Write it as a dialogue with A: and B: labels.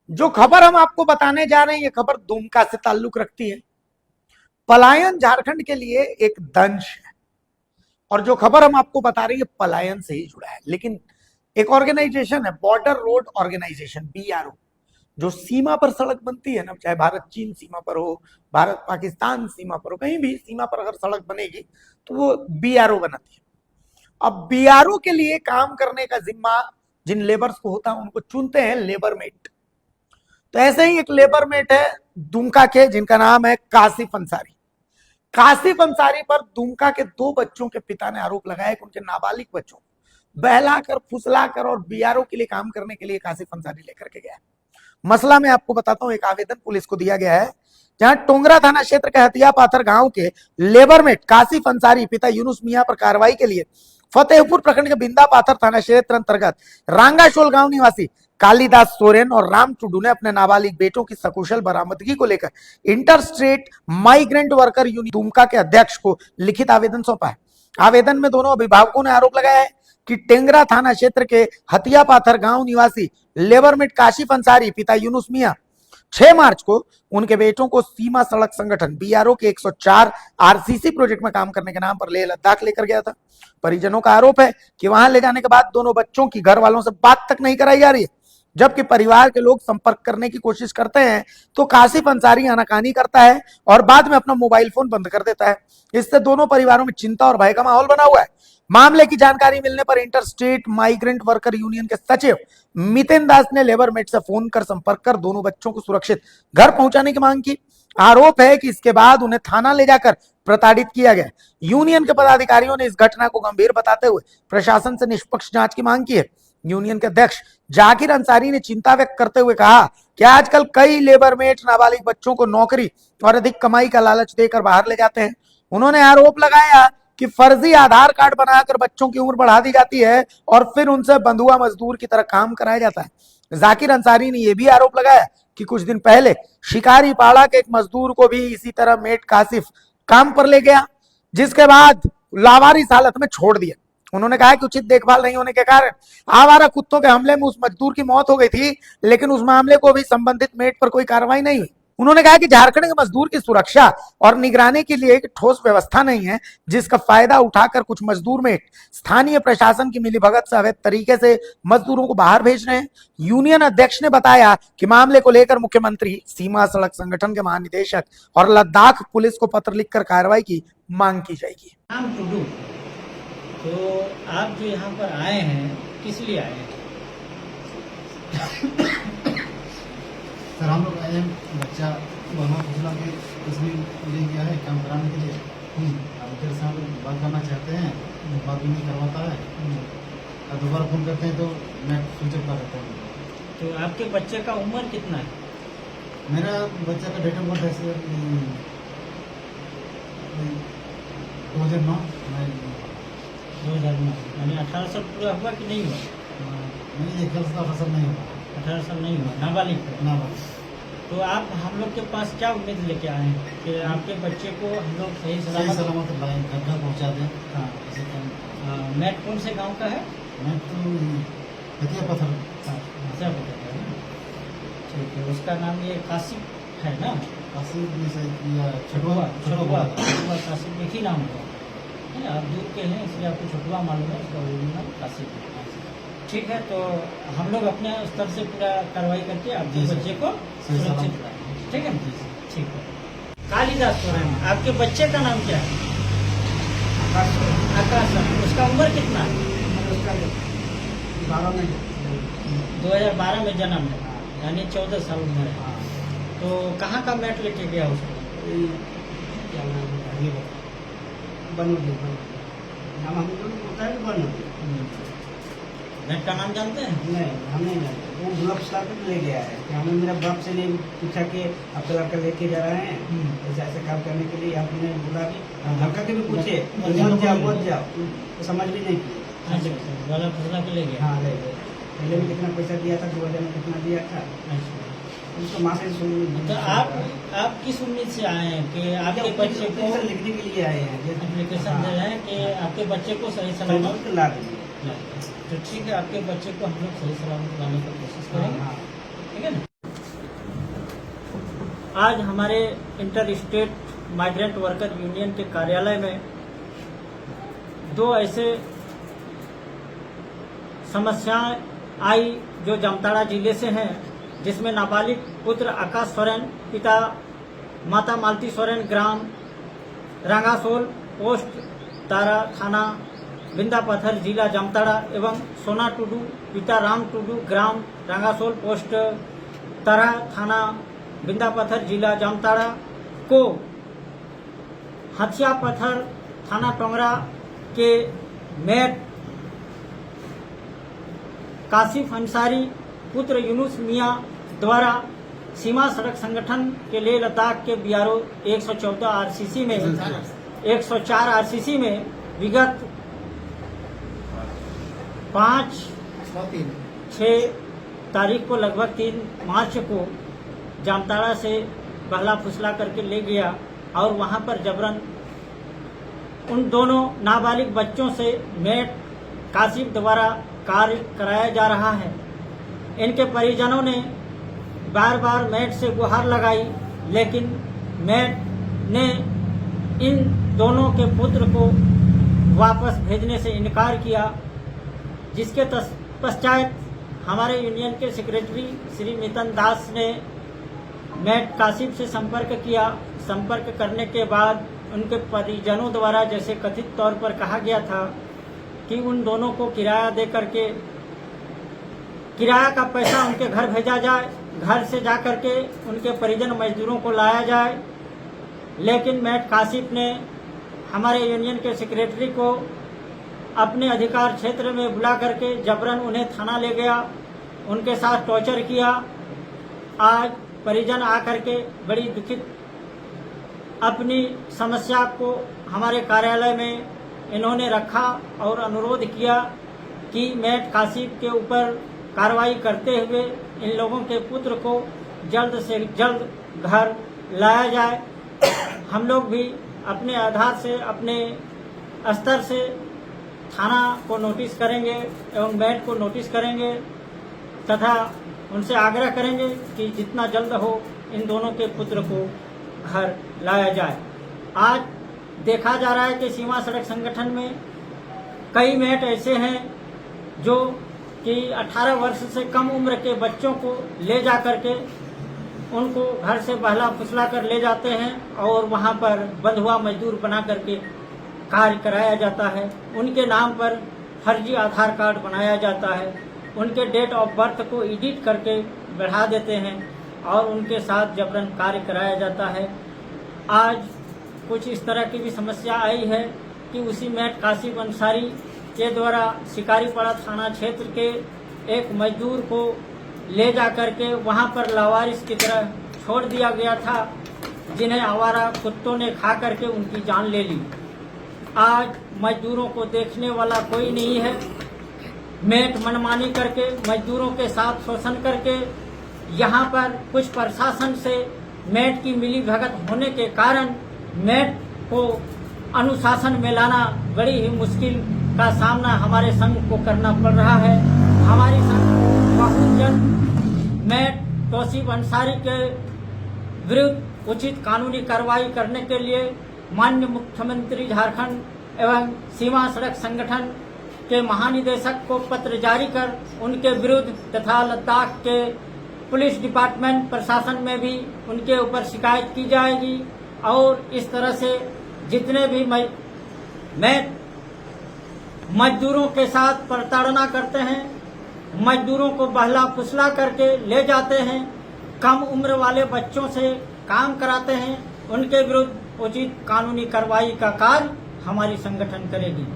A: जो खबर हम आपको बताने जा रहे हैं, ये खबर दुमका से ताल्लुक रखती है। पलायन झारखंड के लिए एक दंश है और जो खबर हम आपको बता रहे हैं पलायन से ही जुड़ा है। लेकिन एक ऑर्गेनाइजेशन है, बॉर्डर रोड ऑर्गेनाइजेशन, बीआरओ, जो सीमा पर सड़क बनती है ना, चाहे भारत चीन सीमा पर हो, भारत पाकिस्तान सीमा पर हो, कहीं भी सीमा पर अगर सड़क बनेगी तो वो बीआरओ बनाती है। अब बीआरओ के लिए काम करने का जिम्मा जिन लेबर्स को होता है उनको चुनते हैं लेबर मेट। तो ऐसे ही एक लेबर मेट है दुमका के, जिनका नाम है कासिफ अंसारी। कासिफ अंसारी पर दुमका के 2 बच्चों के पिता ने आरोप लगाया कि उनके नाबालिग बच्चों बहलाकर फुसलाकर और बीआरओ के लिए काम करने के लिए कासिफ अंसारी लेकर के गया। मसला मैं आपको बताता हूं। एक आवेदन पुलिस को दिया गया है जहां टोंगरा थाना क्षेत्र के हथिया पाथर गांव के लेबर मेट कासिफ अंसारी पिता यूनुस मियां पर कार्रवाई के लिए फतेहपुर प्रखंड के बिंदा पाथर थाना क्षेत्र अंतर्गत रांगाशोल गांव निवासी कालीदास सोरेन और राम टुडू ने अपने नाबालिग बेटों की सकुशल बरामदगी को लेकर inter state migrant worker union Dumka के अध्यक्ष को लिखित आवेदन सौंपा है। आवेदन में दोनों अभिभावकों ने आरोप लगाया है कि टेंगरा थाना क्षेत्र के हथिया पाथर गांव निवासी लेबरमेट काशिफ अंसारी पिता यूनुस मियां 6 मार्च को उनके बेटों को सीमा सड़क संगठन बीआरओ के 104 आरसीसी प्रोजेक्ट में काम करने के नाम पर लेह लद्दाख लेकर गया था। परिजनों का आरोप है कि वहां ले जाने के बाद दोनों बच्चों की घर वालों से बात तक नहीं कराई जा रही है। जबकि परिवार के लोग संपर्क करने की कोशिश करते हैं तो कासिफ अंसारी आनाकानी करता है और बाद में अपना मोबाइल फोन बंद कर देता है। इससे दोनों परिवारों में चिंता और भय का माहौल बना हुआ है। मामले की जानकारी मिलने पर inter state migrant worker union के सचिव मितिन दास ने लेबर मेट से फोन कर संपर्क कर दोनों बच्चों को सुरक्षित घर पहुंचाने की मांग की। आरोप है कि इसके बाद उन्हें थाना ले जाकर प्रताड़ित किया गया। यूनियन के पदाधिकारियों ने इस घटना को गंभीर बताते हुए प्रशासन से निष्पक्ष जांच की मांग की है। यूनियन के अध्यक्ष जाकिर अंसारी ने चिंता व्यक्त करते हुए कहा कि आजकल कई लेबर मेट नाबालिग बच्चों को नौकरी और अधिक कमाई का लालच देकर बाहर ले जाते हैं। उन्होंने आरोप लगाया कि फर्जी आधार कार्ड बनाकर बच्चों की उम्र बढ़ा दी जाती है और फिर उनसे बंधुआ मजदूर की तरह काम कराया जाता है। जाकिर अंसारी ने यह भी आरोप लगाया कि कुछ दिन पहले शिकारी पाड़ा के एक मजदूर को भी इसी तरह मेट कासिफ काम पर ले गया, जिसके बाद लावारिस हालत में छोड़ दिया। उन्होंने कहा कि उचित देखभाल नहीं होने के कारण आवारा कुत्तों के हमले में उस मजदूर की मौत हो गई थी, लेकिन उस मामले को भी संबंधित मेट पर कोई कार्रवाई नहीं हुई। उन्होंने कहा कि झारखंड के मजदूर की सुरक्षा और निगरानी के लिए एक ठोस व्यवस्था नहीं है, जिसका फायदा उठाकर कुछ मजदूर मेट स्थानीय प्रशासन की मिलीभगत से अवैध तरीके से मजदूरों को बाहर भेज रहे हैं। यूनियन अध्यक्ष ने बताया कि मामले को लेकर मुख्यमंत्री, सीमा सड़क संगठन के महानिदेशक और लद्दाख पुलिस को पत्र लिखकर कार्रवाई की मांग की जाएगी।
B: तो आप जो यहाँ पर आए हैं किस लिए आए हैं?
C: सर हम लोग आए हैं बच्चा वहाँ फुसला के इसलिए ले गया है काम कराने के लिए। अब फिर से हम लोग बात करना चाहते हैं, बात भी नहीं करवाता है और दोबारा फ़ोन करते हैं तो मैं स्विच ऑफ कर देता हूँ।
B: तो आपके बच्चे का उम्र कितना है?
C: मेरा बच्चा का डेट ऑफ बर्थ है सर 2009।
B: 2009 यानी 18 साल पूरा हुआ कि नहीं हुआ?
C: नहीं, 1 साल 18 साल नहीं हुआ।
B: 18 साल नहीं हुआ, नाबालिग।
C: नाबालिग।
B: तो आप हम लोग के पास क्या उम्मीद लेके आए हैं कि आपके बच्चे को हम लोग सही
C: सलामत लाएँ, घर घर पहुँचा दें।
B: हाँ, मैट कौन से गांव का है?
C: मैं तो हथिया पत्थर।
B: अच्छा पता है ना, ठीक है। उसका नाम ये कासिफ है ना?
C: कासिफ या छठुआ
B: कासिफ एक ही नाम होगा, है ना? आप दूर के हैं इसलिए आपको छठुआ मालूम है, उसका ओरिजिनल नाम कासिफ है। ठीक है, तो हम लोग अपने स्तर से पूरा कार्रवाई करके आपके बच्चे को सुरक्षित लाएंगे। ठीक है, ठीक है। कालीदास सोरेन, आपके बच्चे का नाम क्या है? आकाश। उसका उम्र कितना है? 2012 में जन्म है, यानी 14 साल उम्र है। तो कहाँ का मैट लेके गया उसको? मैट का नाम जानते हैं?
D: नहीं, हम नहीं जानते। वो ग्लव्स ला कर ले गया है कि हमें मेरा बाप से नहीं पूछा कि आपका लड़का लेके जा रहे हैं ऐसे ऐसे काम करने के लिए। आपने बोला कि लड़का के भी पूछे मत जाओ, तो समझ भी नहीं किया।
B: अच्छा, वाला फसला के ले गया?
D: हाँ, ले गए। पहले में कितना पैसा दिया था, 2000 में कितना दिया था, उसको माँ से सुन।
B: तो आप किस उम्मीद से आए हैं कि आपके बच्चे को
D: लिखने के लिए आए हैं?
B: एप्लीकेशन दे रहे हैं कि आपके बच्चे को सही सलामत
D: ला दीजिए।
B: तो ठीक है, आपके बच्चे को हम लोग सही सलामत लाने की कोशिश करेंगे। ठीक है ना? आज हमारे inter state migrant worker union के कार्यालय में दो ऐसे समस्याएं आई जो जामताड़ा जिले से हैं, जिसमें नाबालिग पुत्र आकाश सोरेन, पिता माता मालती सोरेन, ग्राम रंगासोल, पोस्ट तारा, थाना बिंदापत्थर, जिला जामताड़ा, एवं सोना टुडू, पिता राम टुडू, ग्राम रंगासोल, पोस्ट तारा, थाना बिंदापत्थर, जिला जामताड़ा को हथिया पत्थर थाना टोंगरा के मेट कासिफ अंसारी पुत्र यूनुस मियां द्वारा सीमा सड़क संगठन के लिए लद्दाख के बीआरओ 114 आरसीसी में 104 आरसीसी में विगत 5-6 तारीख को लगभग 3 मार्च को जामताड़ा से बहला फुसला करके ले गया और वहां पर जबरन उन दोनों नाबालिग बच्चों से मेट कासिफ द्वारा कार्य कराया जा रहा है। इनके परिजनों ने बार बार मेट से गुहार लगाई, लेकिन मेट ने इन दोनों के पुत्र को वापस भेजने से इनकार किया, जिसके पश्चात हमारे यूनियन के सेक्रेटरी श्री मितन दास ने मेट कासिफ से संपर्क किया। संपर्क करने के बाद उनके परिजनों द्वारा जैसे कथित तौर पर कहा गया था कि उन दोनों को किराया दे करके किराया का पैसा उनके घर भेजा जाए, घर से जा करके उनके परिजन मजदूरों को लाया जाए, लेकिन मेट कासिफ ने हमारे यूनियन के सेक्रेटरी को अपने अधिकार क्षेत्र में बुला करके जबरन उन्हें थाना ले गया, उनके साथ टॉर्चर किया। आज परिजन आकर के बड़ी दुखित अपनी समस्या को हमारे कार्यालय में इन्होंने रखा और अनुरोध किया कि मेट कासिफ के ऊपर कार्रवाई करते हुए इन लोगों के पुत्र को जल्द से जल्द घर लाया जाए। हम लोग भी अपने आधार से अपने स्तर से थाना को नोटिस करेंगे एवं मेट को नोटिस करेंगे तथा उनसे आग्रह करेंगे कि जितना जल्द हो इन दोनों के पुत्र को घर लाया जाए। आज देखा जा रहा है कि सीमा सड़क संगठन में कई मेट ऐसे हैं जो कि 18 वर्ष से कम उम्र के बच्चों को ले जा करके उनको घर से बहला फुसला कर ले जाते हैं और वहां पर बंधुआ मजदूर बना करके कार्य कराया जाता है। उनके नाम पर फर्जी आधार कार्ड बनाया जाता है, उनके डेट ऑफ बर्थ को एडिट करके बढ़ा देते हैं और उनके साथ जबरन कार्य कराया जाता है। आज कुछ इस तरह की भी समस्या आई है कि उसी मेट कासिफ अंसारी के द्वारा शिकारीपाड़ा थाना क्षेत्र के एक मजदूर को ले जा करके वहां पर लावारिस की तरह छोड़ दिया गया था, जिन्हें आवारा कुत्तों ने खा करके उनकी जान ले ली। आज मजदूरों को देखने वाला कोई नहीं है। मेट मनमानी करके मजदूरों के साथ शोषण करके यहाँ पर कुछ प्रशासन से मेट की मिली भगत होने के कारण मेट को अनुशासन में लाना बड़ी ही मुश्किल का सामना हमारे संघ को करना पड़ रहा है। हमारी संघ बहुत जल्द मेट तौसीफ अंसारी के विरुद्ध उचित कानूनी कार्रवाई करने के लिए माननीय मुख्यमंत्री झारखंड एवं सीमा सड़क संगठन के महानिदेशक को पत्र जारी कर उनके विरुद्ध तथा लद्दाख के पुलिस डिपार्टमेंट प्रशासन में भी उनके ऊपर शिकायत की जाएगी और इस तरह से जितने भी मेट मजदूरों के साथ प्रताड़ना करते हैं, मजदूरों को बहला फुसला करके ले जाते हैं, कम उम्र वाले बच्चों से काम कराते हैं, उनके विरुद्ध उचित कानूनी कार्रवाई का कार्य हमारी संगठन करेगी।